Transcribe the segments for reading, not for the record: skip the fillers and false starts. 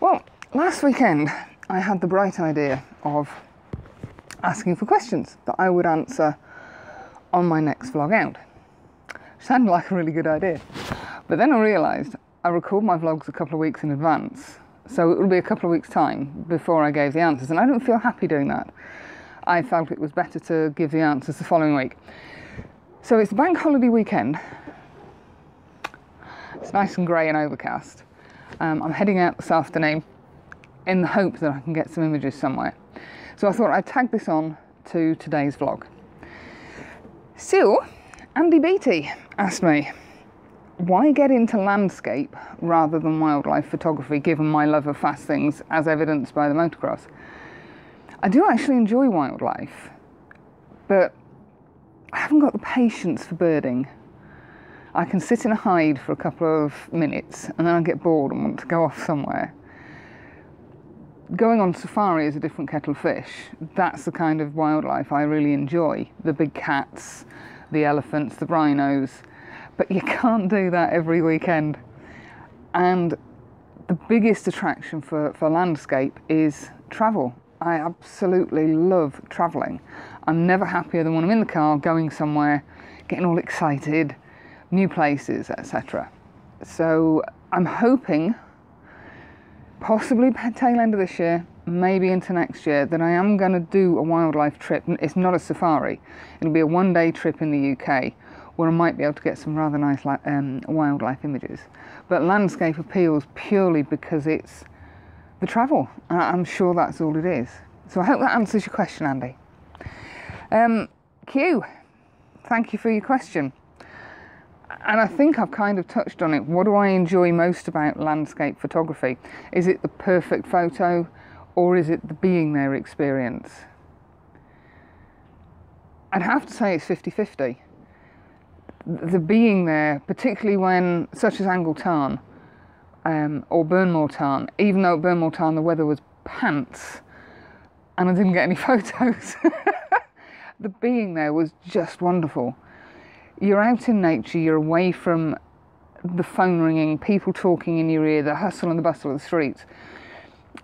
Well, last weekend I had the bright idea of asking for questions that I would answer on my next vlog out. Sounded like a really good idea. But then I realised I record my vlogs a couple of weeks in advance, so it will be a couple of weeks' time before I gave the answers, and I don't feel happy doing that. I felt it was better to give the answers the following week. So it's the bank holiday weekend. It's nice and grey and overcast. I'm heading out this afternoon in the hope that I can get some images somewhere. So I thought I'd tag this on to today's vlog. So, Andy Beattie asked me, why get into landscape rather than wildlife photography, given my love of fast things as evidenced by the motocross? I do actually enjoy wildlife, but I haven't got the patience for birding. I can sit in a hide for a couple of minutes and then I get bored and want to go off somewhere. Going on safari is a different kettle of fish. That's the kind of wildlife I really enjoy. The big cats, the elephants, the rhinos. But you can't do that every weekend. And the biggest attraction for landscape is travel. I absolutely love travelling. I'm never happier than when I'm in the car going somewhere, getting all excited, new places, etc. So I'm hoping, possibly tail end of this year, maybe into next year, that I am going to do a wildlife trip. It's not a safari. It'll be a one-day trip in the UK where I might be able to get some rather nice wildlife images. But landscape appeals purely because it's the travel. I'm sure that's all it is. So I hope that answers your question, Andy. Q, thank you for your question. And I think I've kind of touched on it. What do I enjoy most about landscape photography? Is it the perfect photo, or is it the being there experience? I'd have to say it's 50-50. The being there, particularly when, such as Angle Tarn, or Burnmore Tarn, even though at Burnmore Tarn the weather was pants and I didn't get any photos, the being there was just wonderful. You're out in nature, you're away from the phone ringing, people talking in your ear, the hustle and the bustle of the streets.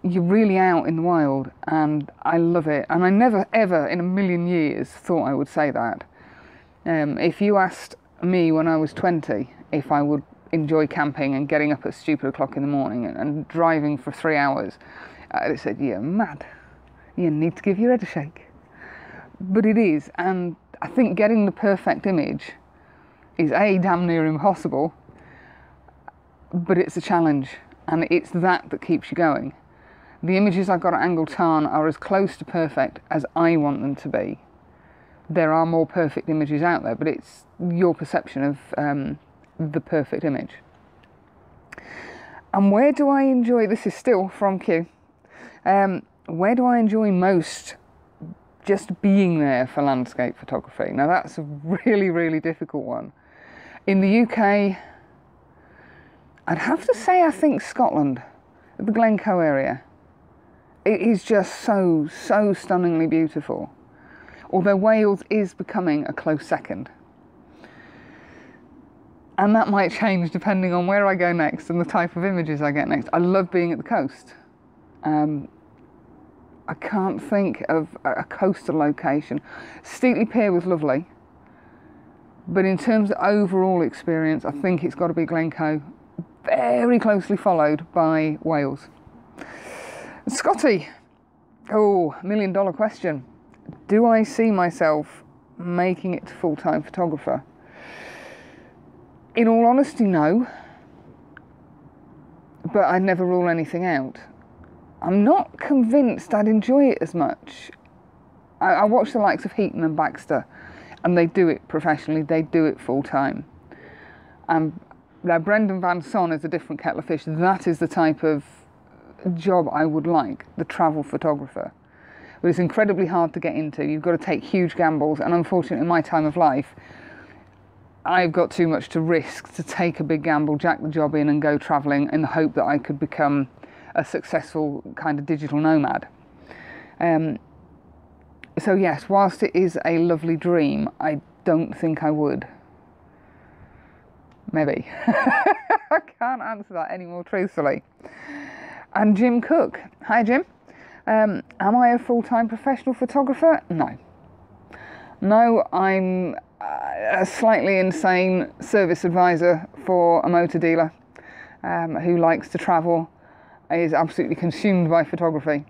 You're really out in the wild, and I love it. And I never ever in a million years thought I would say that. If you asked me when I was 20 if I would enjoy camping and getting up at stupid o'clock in the morning and driving for 3 hours, I'd have said, you're mad. You need to give your head a shake. But it is, and I think getting the perfect image is A, damn near impossible, but it's a challenge, and it's that keeps you going. The images I've got at Angle Tarn are as close to perfect as I want them to be. There are more perfect images out there, but it's your perception of the perfect image. And where do I enjoy, this is still from Q, where do I enjoy most just being there for landscape photography? Now that's a really, really difficult one. In the UK, I'd have to say I think Scotland, the Glencoe area. It is just so stunningly beautiful. Although Wales is becoming a close second. And that might change depending on where I go next and the type of images I get next. I love being at the coast. I can't think of a coastal location. Steatley Pier was lovely, but in terms of overall experience, I think it's got to be Glencoe, very closely followed by Wales. Scotty, oh, $1 million question. Do I see myself making it to full-time photographer? In all honesty, no, but I'd never rule anything out. I'm not convinced I'd enjoy it as much. I watch the likes of Heaton and Baxter, and they do it professionally, they do it full-time. Now Brendan Van Son is a different kettle of fish. That is the type of job I would like, the travel photographer. But it's incredibly hard to get into. You've got to take huge gambles, and unfortunately in my time of life, I've got too much to risk to take a big gamble, jack the job in and go travelling in the hope that I could become a successful kind of digital nomad. So yes, whilst it is a lovely dream, I don't think I would. Maybe. I can't answer that any more truthfully. And Jim Cook. Hi Jim. Am I a full-time professional photographer? No. No, I'm a slightly insane service advisor for a motor dealer who likes to travel, is absolutely consumed by photography.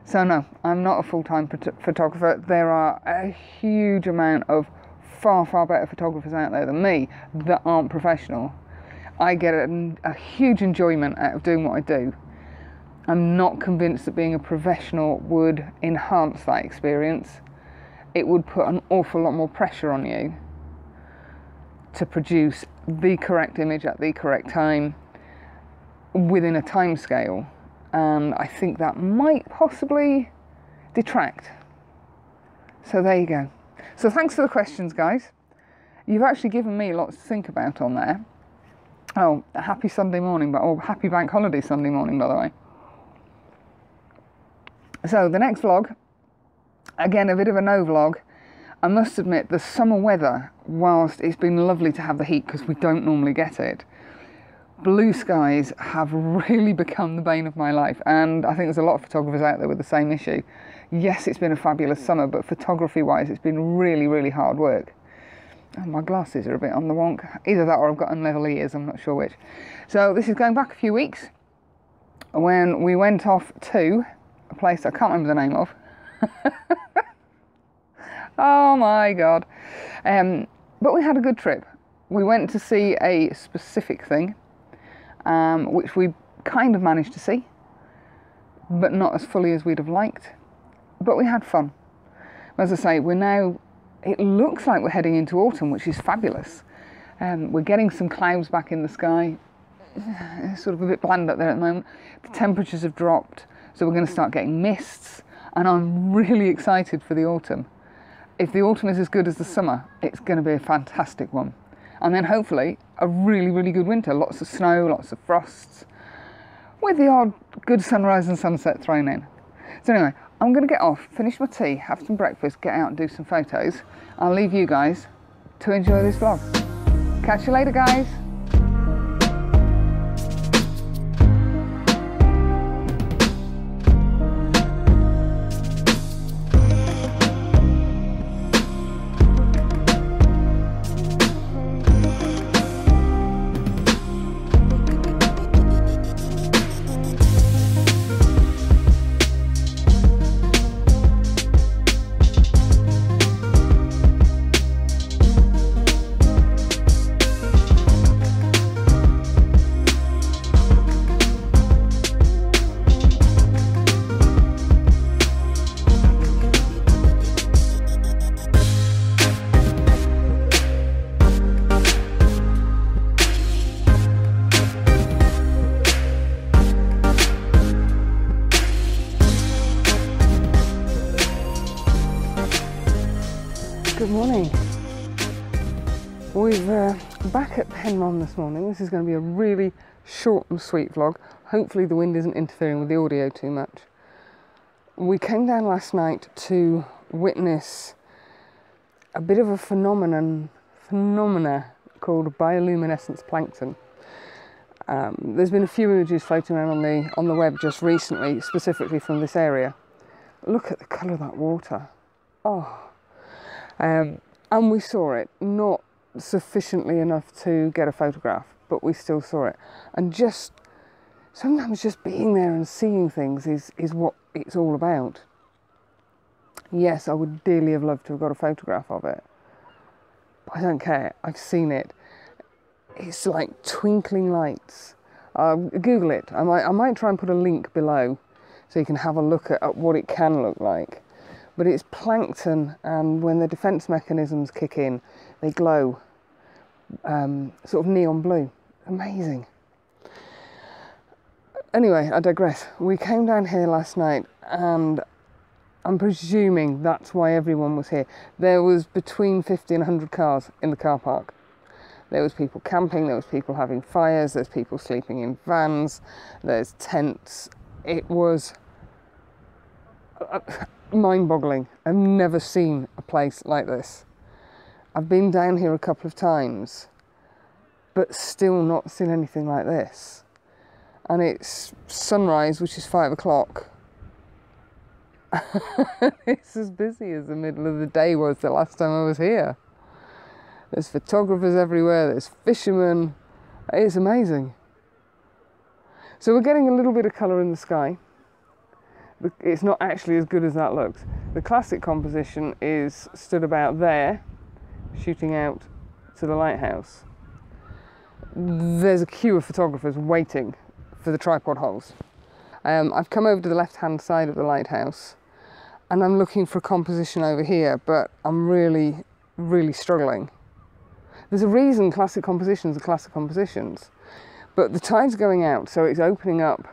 So no, I'm not a full-time photographer. There are a huge amount of far, far better photographers out there than me that aren't professional. I get a huge enjoyment out of doing what I do. I'm not convinced that being a professional would enhance that experience. It would put an awful lot more pressure on you to produce the correct image at the correct time within a time scale, and I think that might possibly detract. So there you go. So thanks for the questions, guys. You've actually given me lots to think about on there. Oh, happy Sunday morning, or happy bank holiday Sunday morning, by the way. So the next vlog, again a bit of a no vlog. I must admit the summer weather, whilst it's been lovely to have the heat because we don't normally get it, blue skies have really become the bane of my life, and I think there's a lot of photographers out there with the same issue. Yes, it's been a fabulous summer, but photography wise it's been really, really hard work. Oh, my glasses are a bit on the wonk. Either that or I've got unlevel ears, I'm not sure which. So this is going back a few weeks when we went off to a place I can't remember the name of. Oh my God. But we had a good trip. We went to see a specific thing, which we kind of managed to see, but not as fully as we'd have liked. But we had fun. As I say, it looks like we're heading into autumn, which is fabulous. We're getting some clouds back in the sky. It's sort of a bit bland up there at the moment. The temperatures have dropped, so we're going to start getting mists, and I'm really excited for the autumn. If the autumn is as good as the summer, it's going to be a fantastic one. And then hopefully a really, really good winter. Lots of snow, lots of frosts, with the odd good sunrise and sunset thrown in. So anyway, I'm going to get off, finish my tea, have some breakfast, get out and do some photos. I'll leave you guys to enjoy this vlog. Catch you later, guys. Good morning. We're back at Penmon this morning. This is going to be a really short and sweet vlog. Hopefully the wind isn't interfering with the audio too much. We came down last night to witness a bit of a phenomena called bioluminescence plankton. There's been a few images floating around on the web just recently, specifically from this area. Look at the colour of that water. Oh. And we saw it, not sufficiently enough to get a photograph, but we still saw it. And sometimes just being there and seeing things is what it's all about. Yes, I would dearly have loved to have got a photograph of it, but I don't care, I've seen it. It's like twinkling lights. Google it. I might try and put a link below so you can have a look at what it can look like. But it's plankton, and when the defence mechanisms kick in, they glow sort of neon blue. Amazing. Anyway, I digress. We came down here last night, and I'm presuming that's why everyone was here. There was between 50 and 100 cars in the car park. There was people camping, there was people having fires, there's people sleeping in vans, there's tents. It was mind-boggling. I've never seen a place like this. I've been down here a couple of times, but still not seen anything like this. and it's sunrise, which is 5 o'clock. It's as busy as the middle of the day was the last time I was here. There's photographers everywhere, there's fishermen. It's amazing. So we're getting a little bit of colour in the sky. It's not actually as good as that looks. The classic composition is stood about there, shooting out to the lighthouse. There's a queue of photographers waiting for the tripod holes. I've come over to the left-hand side of the lighthouse and I'm looking for a composition over here, but I'm really, really struggling. There's a reason classic compositions are classic compositions, but the tide's going out, so it's opening up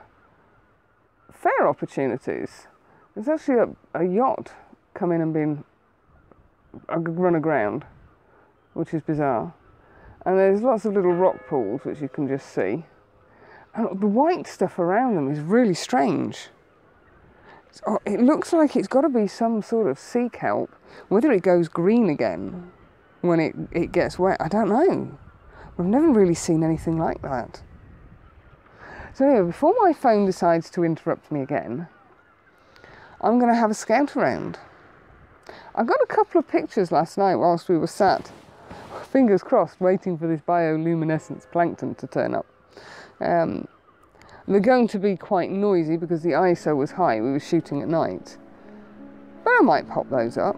fair opportunities. There's actually a yacht come in and been run aground, which is bizarre. And there's lots of little rock pools, which you can just see. And the white stuff around them is really strange. It looks like it's got to be some sort of sea kelp. Whether it goes green again when it gets wet, I don't know. I've never really seen anything like that. So anyway, before my phone decides to interrupt me again, I'm going to have a scout around. I got a couple of pictures last night whilst we were sat, fingers crossed, waiting for this bioluminescence plankton to turn up. They're going to be quite noisy because the ISO was high, we were shooting at night. But I might pop those up.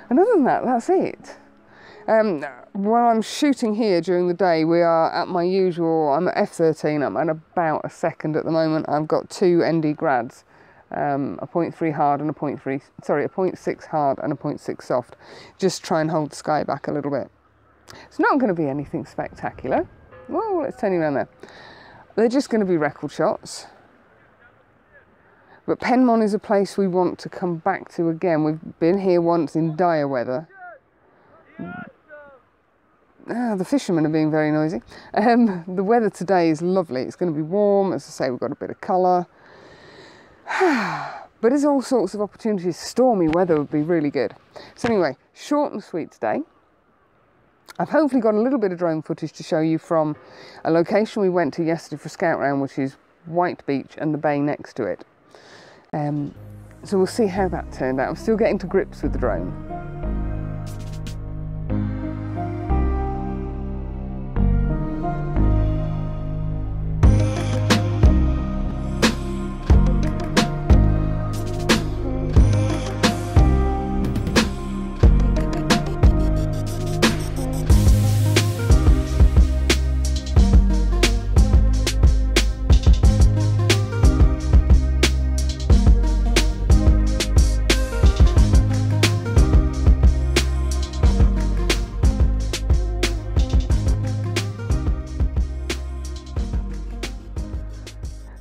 And other than that, that's it. While I'm shooting here during the day, we are at my usual, I'm at f13, I'm at about a second at the moment. I've got two ND grads, a 0.3 hard and a 0.6 hard and a 0.6 soft. Just try and hold the sky back a little bit. It's not going to be anything spectacular. Whoa, let's turn you around there. They're just going to be record shots. But Penmon is a place we want to come back to again. We've been here once in dire weather. The fishermen are being very noisy. The weather today is lovely. It's going to be warm. As I say, we've got a bit of colour. But there's all sorts of opportunities. Stormy weather would be really good. So anyway, short and sweet today. I've hopefully got a little bit of drone footage to show you from a location we went to yesterday for a scout round, which is White Beach and the bay next to it. So we'll see how that turned out. I'm still getting to grips with the drone.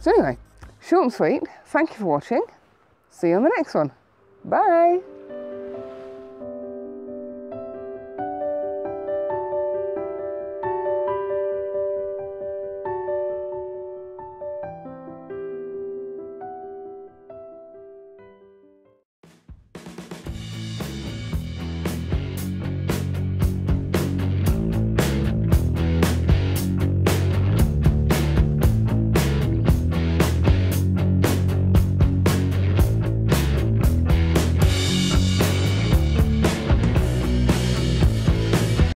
So anyway, short and sweet, thank you for watching. See you on the next one. Bye.